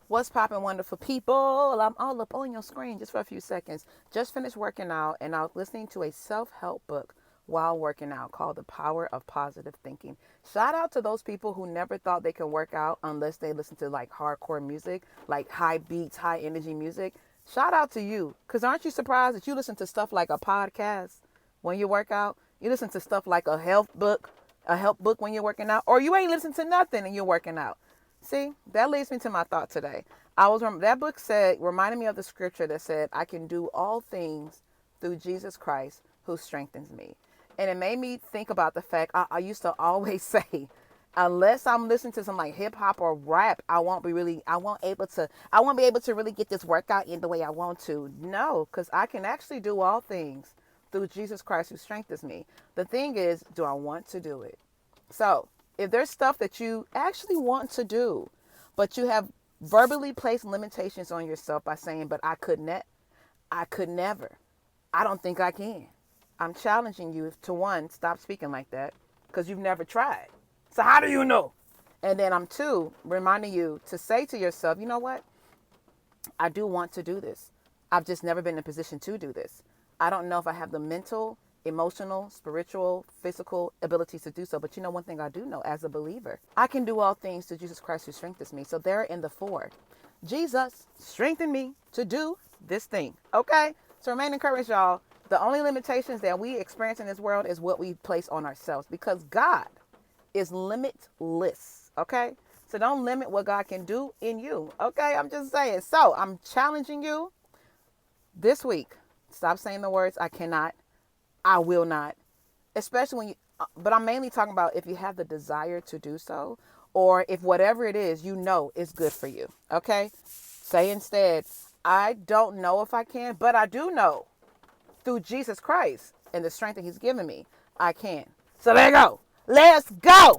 What's poppin', wonderful people? I'm all up on your screen just for a few seconds. Just finished working out and I was listening to a self-help book while working out called The Power of Positive Thinking. Shout out to those people who never thought they could work out unless they listen to like hardcore music, like high beats, high energy music. Shout out to you. Because aren't you surprised that you listen to stuff like a podcast when you work out? You listen to stuff like a help book when you're working out, or you ain't listening to nothing and you're working out. See, that leads me to my thought today. That book said, reminded me of the scripture that said, I can do all things through Jesus Christ who strengthens me. And it made me think about the fact I used to always say, unless I'm listening to some like hip hop or rap, I won't be able to really get this workout in the way I want to. No, because I can actually do all things through Jesus Christ who strengthens me. The thing is, do I want to do it? So if there's stuff that you actually want to do, but you have verbally placed limitations on yourself by saying, but I could never, I don't think I can. I'm challenging you to one, stop speaking like that because you've never tried. So how do you know? And then I'm two, reminding you to say to yourself, you know what? I do want to do this. I've just never been in a position to do this. I don't know if I have the mental, emotional, spiritual, physical abilities to do so. But you know, one thing I do know as a believer, I can do all things through Jesus Christ who strengthens me. So they're in the four. Jesus strengthened me to do this thing. Okay? So remain encouraged, y'all. The only limitations that we experience in this world is what we place on ourselves because God is limitless. Okay? So don't limit what God can do in you. Okay? I'm just saying. So I'm challenging you this week. Stop saying the words, I cannot, I will not, especially when but I'm mainly talking about if you have the desire to do so, or if whatever it is, you know, is good for you. Okay. Say instead, I don't know if I can, but I do know through Jesus Christ and the strength that he's given me, I can. So there you go. Let's go.